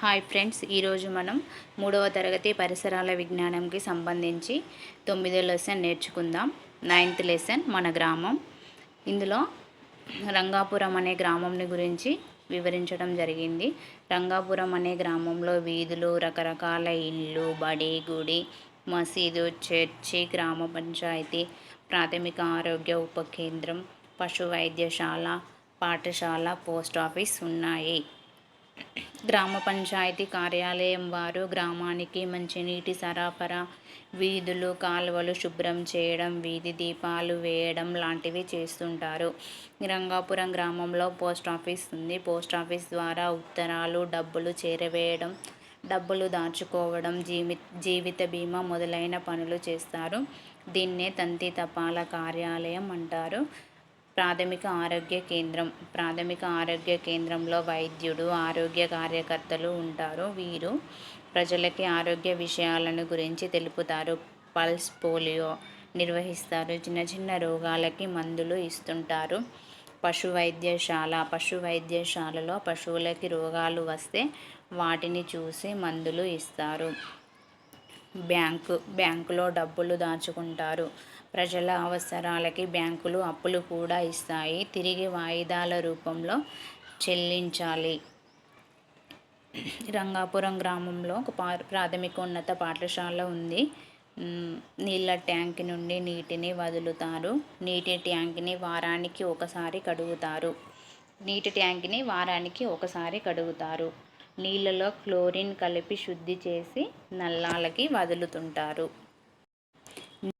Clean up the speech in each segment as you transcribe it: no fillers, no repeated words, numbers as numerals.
Hi friends, ఈరోజు మనం 3వ తరగతి పరిసరాల విజ్ఞానంకి సంబంధించి 9వ లెసన్ నేర్చుకుందాం. 9th లెసన్ మన గ్రామం. ఇందులో రంగాపురం అనే గ్రామంని గురించి వివరించడం జరిగింది. రంగాపురం అనే గ్రామంలో వీధులు, రకరకాల ఇళ్ళు, బడి, గుడి, మసీదు, చర్చి, గ్రామ పంచాయతీ, ప్రాథమిక ఆరోగ్య ఉప కేంద్రం, పశు వైద్యశాల, పాఠశాల, పోస్ట్ ఆఫీస్ ఉన్నాయి. గ్రామ పంచాయతీ కార్యాలయం వారు గ్రామానికి మంచినీటి సరఫరా, వీధులు, కాలువలు శుభ్రం చేయడం, వీధి దీపాలు వేయడం లాంటివి చేస్తుంటారు. రంగాపురం గ్రామంలో పోస్ట్ ఆఫీస్ ఉంది. పోస్ట్ ఆఫీస్ ద్వారా ఉత్తరాలు, డబ్బులు చేరవేయడం, డబ్బులు దాచుకోవడం, జీవిత బీమా మొదలైన పనులు చేస్తారు. దీన్నే తంతి తపాలా కార్యాలయం అంటారు. ప్రాథమిక ఆరోగ్య కేంద్రం. ప్రాథమిక ఆరోగ్య కేంద్రంలో వైద్యుడు, ఆరోగ్య కార్యకర్తలు ఉంటారు. వీరు ప్రజలకి ఆరోగ్య విషయాలను గురించి తెలుపుతారు. పల్స్ పోలియో నిర్వహిస్తారు. చిన్న చిన్న రోగాలకి మందులు ఇస్తుంటారు. పశు వైద్యశాల. పశు వైద్యశాలలో పశువులకి రోగాలు వస్తే వాటిని చూసి మందులు ఇస్తారు. బ్యాంకులో డబ్బులు దాచుకుంటారు. ప్రజల అవసరాలకి బ్యాంకులు అప్పులు కూడా ఇస్తాయి. తిరిగి వాయిదాల రూపంలో చెల్లించాలి. రంగాపురం గ్రామంలో ఒక ప్రాథమికోన్నత పాఠశాల ఉంది. నీళ్ళ ట్యాంక్ నుండి నీటిని వదులుతారు. నీటి ట్యాంక్ని వారానికి ఒకసారి కడుగుతారు. నీళ్ళలో క్లోరిన్ కలిపి శుద్ధి చేసి నల్లాలకి వదులుతుంటారు.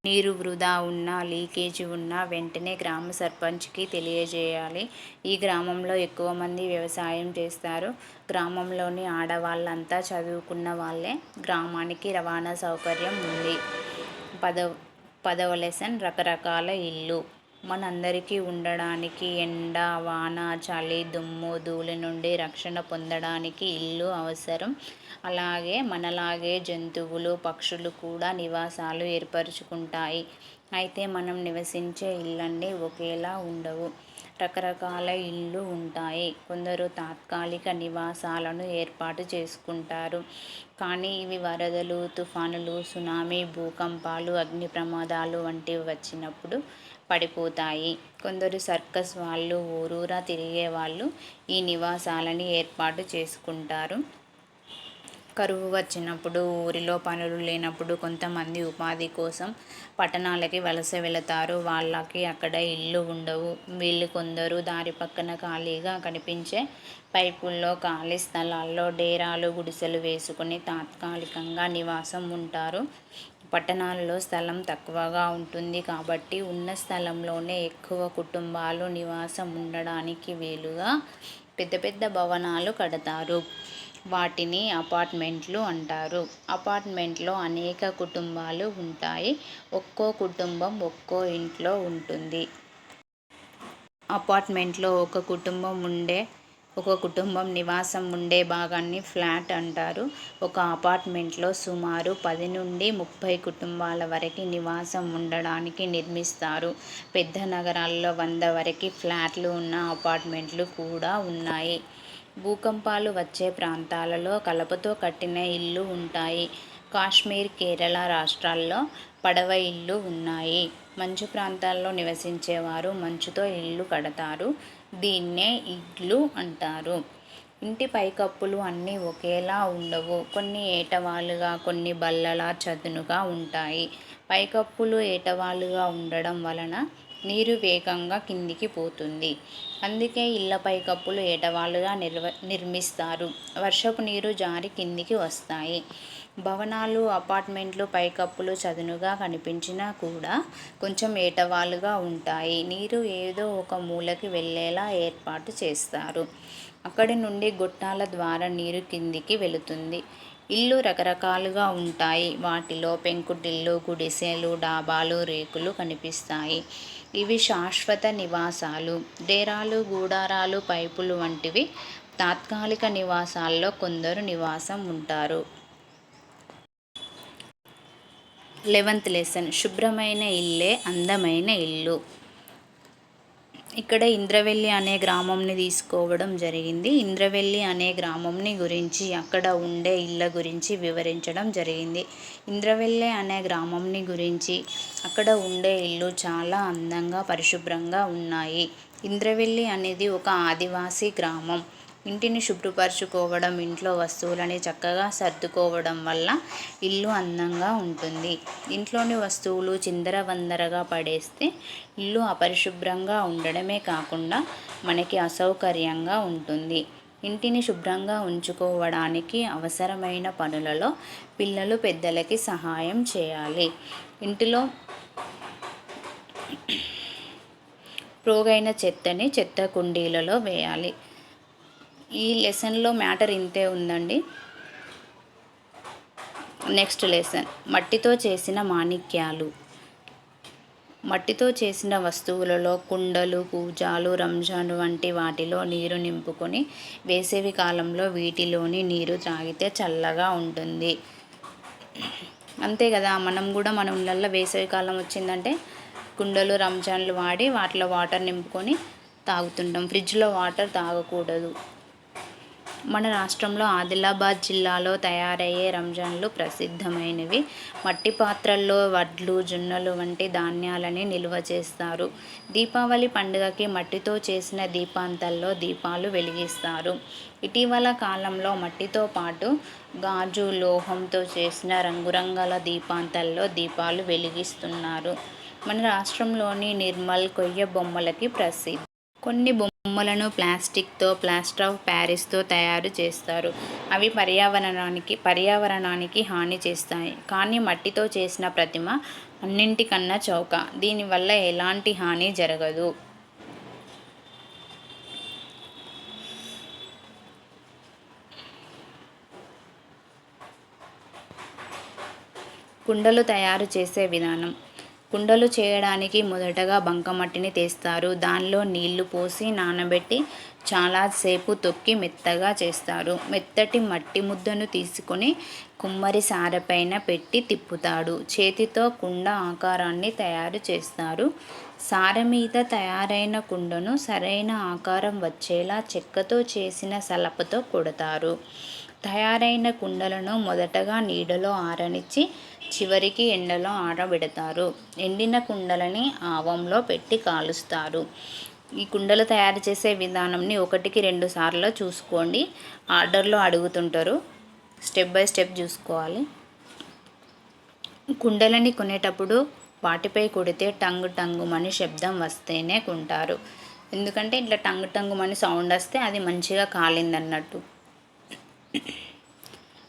నీరు వృధా ఉన్నా, లీకేజీ ఉన్నా వెంటనే గ్రామ సర్పంచ్కి తెలియజేయాలి. ఈ గ్రామంలో ఎక్కువ మంది వ్యవసాయం చేస్తారు. గ్రామంలోని ఆడవాళ్ళంతా చదువుకున్న వాళ్ళే. గ్రామానికి రవాణా సౌకర్యం ఉంది. 10వ లెసన్ రకరకాల ఇళ్ళు. మనందరికీ ఉండడానికి ఎండ, వాన, చలి, దుమ్ము, ధూళి నుండి రక్షణ పొందడానికి ఇల్లు అవసరం. అలాగే మనలాగే జంతువులు, పక్షులు కూడా నివాసాలు ఏర్పరచుకుంటాయి. అయితే మనం నివసించే ఇళ్ళన్నీ ఒకేలా ఉండవు. రకరకాల ఇళ్ళు ఉంటాయి. కొందరు తాత్కాలిక నివాసాలను ఏర్పాటు చేసుకుంటారు. కానీ ఇవి వరదలు, తుఫానులు, సునామీ, భూకంపాలు, అగ్ని ప్రమాదాలు వంటివి వచ్చినప్పుడు పడిపోతాయి. కొందరు సర్కస్ వాళ్ళు, ఊరూరా తిరిగే వాళ్ళు ఈ నివాసాలని ఏర్పాటు చేసుకుంటారు. కరువు వచ్చినప్పుడు, ఊరిలో పనులు లేనప్పుడు కొంతమంది ఉపాధి కోసం పట్టణాలకి వలస వెళతారు. వాళ్ళకి అక్కడ ఇళ్ళు ఉండవు. వీళ్ళు కొందరు దారి పక్కన ఖాళీగా కనిపించే పైపుల్లో, ఖాళీ స్థలాల్లో డేరాలు, గుడిసెలు వేసుకుని తాత్కాలికంగా నివాసం ఉంటారు. పట్టణాల్లో స్థలం తక్కువగా ఉంటుంది కాబట్టి ఉన్న స్థలంలోనే ఎక్కువ కుటుంబాలు నివాసం ఉండడానికి వీలుగా పెద్ద పెద్ద భవనాలు కడతారు. వాటిని అపార్ట్మెంట్లు అంటారు. అపార్ట్మెంట్లో అనేక కుటుంబాలు ఉంటాయి. ఒక్కో కుటుంబం ఒక్కో ఇంట్లో ఉంటుంది. అపార్ట్మెంట్లో ఒక కుటుంబం నివాసం ఉండే భాగాన్ని ఫ్లాట్ అంటారు. ఒక అపార్ట్మెంట్లో సుమారు 10 నుండి 30 కుటుంబాల వరకు నివాసం ఉండడానికి నిర్మిస్తారు. పెద్ద నగరాల్లో 100 వరకు ఫ్లాట్లు ఉన్న అపార్ట్మెంట్లు కూడా ఉన్నాయి. భూకంపాలు వచ్చే ప్రాంతాలలో కలపతో కట్టిన ఇళ్ళు ఉంటాయి. కాశ్మీర్, కేరళ రాష్ట్రాల్లో పడవ ఇళ్ళు ఉన్నాయి. మంచు ప్రాంతాల్లో నివసించేవారు మంచుతో ఇళ్ళు కడతారు. దీన్నే ఇగ్లూ అంటారు. ఇంటి పైకప్పులు అన్నీ ఒకేలా ఉండవు. కొన్ని ఏటవాలుగా, కొన్ని బల్లలా చదునుగా ఉంటాయి. పైకప్పులు ఏటవాలుగా ఉండడం వలన నీరు వేగంగా కిందికి పోతుంది. అందుకే ఇళ్ళ పైకప్పులు ఏటవాలుగా నిర్మిస్తారు. వర్షపు నీరు జారి కిందికి వస్తాయి. భవనాలు, అపార్ట్మెంట్లు పైకప్పులు చదునుగా కనిపించినా కూడా కొంచెం ఏటవాలుగా ఉంటాయి. నీరు ఏదో ఒక మూలకి వెళ్ళేలా ఏర్పాటు చేస్తారు. అక్కడి నుండి గొట్టాల ద్వారా నీరు కిందికి వెళుతుంది. ఇళ్ళు రకరకాలుగా ఉంటాయి. వాటిలో పెంకుటిళ్ళు, గుడిసెలు, డాబాలు, రేకులు కనిపిస్తాయి. ఇవి శాశ్వత నివాసాలు. డేరాలు, గూడారాలు, పైపులు వంటివి తాత్కాలిక నివాసాల్లో కొందరు నివాసం ఉంటారు. 11th లెసన్ శుభ్రమైన ఇల్లే అందమైన ఇల్లు. ఇక్కడ ఇంద్రవెల్లి అనే గ్రామంని తీసుకోవడం జరిగింది. ఇంద్రవెల్లి అనే గ్రామంని గురించి, అక్కడ ఉండే ఇళ్ళ గురించి వివరించడం జరిగింది. ఇంద్రవెల్లి అనే గ్రామంని గురించి, అక్కడ ఉండే ఇల్లు చాలా అందంగా పరిశుభ్రంగా ఉన్నాయి. ఇంద్రవెల్లి అనేది ఒక ఆదివాసీ గ్రామం. ఇంటిని శుభ్రపరచుకోవడం, ఇంట్లో వస్తువులని చక్కగా సర్దుకోవడం వల్ల ఇల్లు అందంగా ఉంటుంది. ఇంట్లోని వస్తువులు చిందరవందరగా పడేస్తే ఇల్లు అపరిశుభ్రంగా ఉండడమే కాకుండా మనకి అసౌకర్యంగా ఉంటుంది. ఇంటిని శుభ్రంగా ఉంచుకోవడానికి అవసరమైన పనులలో పిల్లలు పెద్దలకి సహాయం చేయాలి. ఇంటిలో పోగైన చెత్తని చెత్త కుండీలలో వేయాలి. ఈ లెసన్లో మ్యాటర్ ఇంతే ఉందండి. నెక్స్ట్ లెసన్ మట్టితో చేసిన మాణిక్యాలు. మట్టితో చేసిన వస్తువులలో కుండలు, కూజాలు, రంజాన్ వంటి వాటిలో నీరు నింపుకొని వేసవి కాలంలో వీటిలోని నీరు త్రాగితే చల్లగా ఉంటుంది. అంతే కదా, మనం కూడా మన ఇళ్ళల్లో వేసవి కాలం వచ్చిందంటే కుండలు, రంజాన్లు వాడి వాటిలో వాటర్ నింపుకొని తాగుతుంటాం. ఫ్రిడ్జ్లో వాటర్ తాగకూడదు. మన రాష్ట్రంలో ఆదిలాబాద్ జిల్లాలో తయారయ్యే రంజాన్లు ప్రసిద్ధమైనవి. మట్టి పాత్రల్లో వడ్లు, జొన్నలు వంటి ధాన్యాలని నిల్వ చేస్తారు. దీపావళి పండుగకి మట్టితో చేసిన దీపాంతాల్లో దీపాలు వెలిగిస్తారు. ఇటీవల కాలంలో మట్టితో పాటు గాజు, లోహంతో చేసిన రంగురంగుల దీపాంతాల్లో దీపాలు వెలిగిస్తున్నారు. మన రాష్ట్రంలోని నిర్మల్ కొయ్య బొమ్మలకి ప్రసిద్ధి. కొన్ని బొమ్మలను ప్లాస్టిక్తో, ప్లాస్టర్ ఆఫ్ ప్యారిస్తో తయారు చేస్తారు. అవి పర్యావరణానికి హాని చేస్తాయి. కానీ మట్టితో చేసిన ప్రతిమ అన్నింటికన్నా చౌక. దీనివల్ల ఎలాంటి హాని జరగదు. కుండలు తయారు చేసే విధానం. కుండలు చేయడానికి మొదటగా బంకమట్టిని తీస్తారు. దానిలో నీళ్లు పోసి నానబెట్టి చాలాసేపు తొక్కి మెత్తగా చేస్తారు. మెత్తటి మట్టి ముద్దను తీసుకొని కుమ్మరి సారెపైన పెట్టి తిప్పుతాడు. చేతితో కుండ ఆకారాన్ని తయారు చేస్తారు. సారె మీద తయారైన కుండను సరైన ఆకారం వచ్చేలా చెక్కతో చేసిన సలపతో కొడతారు. తయారైన కుండలను మొదటగా నీడలో ఆరనిచ్చి చివరికి ఎండలో ఆరబెడతారు. ఎండిన కుండలని ఆవంలో పెట్టి కాలుస్తారు. ఈ కుండలు తయారు చేసే విధానంని 1-2 సార్లు చూసుకోండి. ఆర్డర్లో అడుగుతుంటారు, స్టెప్ బై స్టెప్ చూసుకోవాలి. కుండలని కొనేటప్పుడు వాటిపై కొడితే టంగు టంగుమని శబ్దం వస్తేనే కొంటారు. ఎందుకంటే ఇట్లా టంగు టంగుమని సౌండ్ వస్తే అది మంచిగా కాలిందన్నట్టు.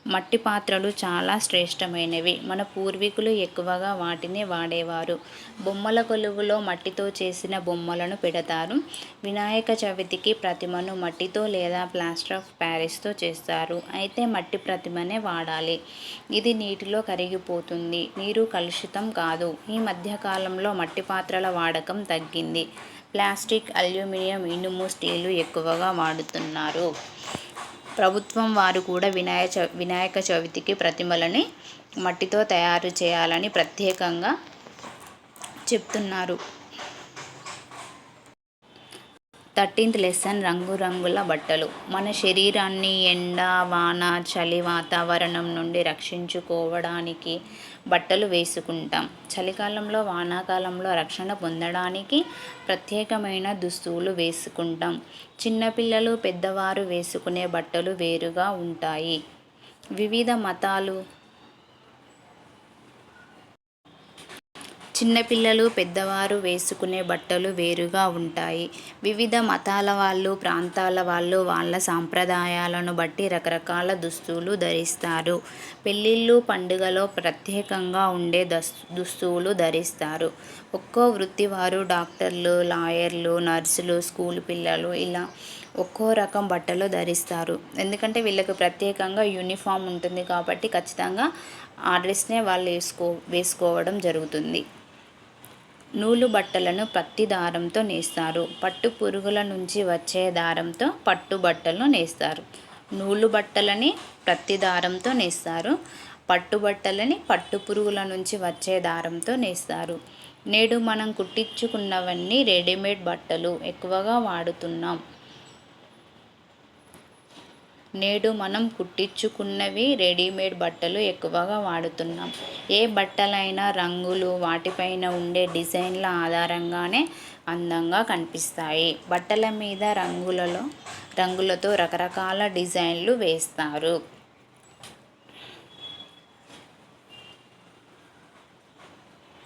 మట్టి పాత్రలు చాలా శ్రేష్టమైనవి. మన పూర్వీకులు ఎక్కువగా వాటిని వాడేవారు. బొమ్మల కొలువులో మట్టితో చేసిన బొమ్మలను పెడతారు. వినాయక చవితికి ప్రతిమను మట్టితో లేదా ప్లాస్టర్ ఆఫ్ ప్యారిస్తో చేస్తారు. అయితే మట్టి ప్రతిమనే వాడాలి. ఇది నీటిలో కరిగిపోతుంది. నీరు కలుషితం కాదు. ఈ మధ్యకాలంలో మట్టి పాత్రల వాడకం తగ్గింది. ప్లాస్టిక్, అల్యూమినియం, ఇనుము, స్టీలు ఎక్కువగా వాడుతున్నారు. ప్రభుత్వం వారు కూడా వినాయక చవితికి ప్రతిమలని మట్టితో తయారు చేయాలని ప్రత్యేకంగా చెప్తున్నారు. 13th లెసన్ రంగురంగుల బట్టలు. మన శరీరాన్ని ఎండ, వాన, చలి వాతావరణం నుండి రక్షించుకోవడానికి బట్టలు వేసుకుంటాం. చలికాలంలో, వానాకాలంలో రక్షణ పొందడానికి ప్రత్యేకమైన దుస్తువులు వేసుకుంటాం. చిన్నపిల్లలు, పెద్దవారు వేసుకునే బట్టలు వేరుగా ఉంటాయి. వివిధ మతాలు చిన్నపిల్లలు, పెద్దవారు వేసుకునే బట్టలు వేరుగా ఉంటాయి. వివిధ మతాల వాళ్ళు, ప్రాంతాల వాళ్ళు వాళ్ళ సాంప్రదాయాలను బట్టి రకరకాల దుస్తులు ధరిస్తారు. పెళ్ళిళ్ళు, పండుగలో ప్రత్యేకంగా ఉండే దుస్తువులు ధరిస్తారు. ఒక్కో వృత్తి వారు డాక్టర్లు, లాయర్లు, నర్సులు, స్కూల్ పిల్లలు ఇలా ఒక్కో రకం బట్టలు ధరిస్తారు. ఎందుకంటే వీళ్ళకి ప్రత్యేకంగా యూనిఫామ్ ఉంటుంది కాబట్టి ఖచ్చితంగా ఆ డ్రెస్నే వాళ్ళు వేసుకోవడం జరుగుతుంది. నూలు బట్టలను పత్తి దారంతో నేస్తారు. పట్టు పురుగుల నుంచి వచ్చే దారంతో పట్టు బట్టలను నేస్తారు. నూలు బట్టలని పత్తి దారంతో నేస్తారు. పట్టు బట్టలని పట్టు పురుగుల నుంచి వచ్చే దారంతో నేస్తారు. నేడు మనం కుట్టించుకున్నవన్నీ రెడీమేడ్ బట్టలు ఎక్కువగా వాడుతున్నాం. నేడు మనం కుట్టించుకున్నవి రెడీమేడ్ బట్టలు ఎక్కువగా వాడుతున్నాం. ఏ బట్టలైనా రంగులు, వాటిపైన ఉండే డిజైన్ల ఆధారంగానే అందంగా కనిపిస్తాయి. బట్టల మీద రంగులతో రకరకాల డిజైన్లు వేస్తారు.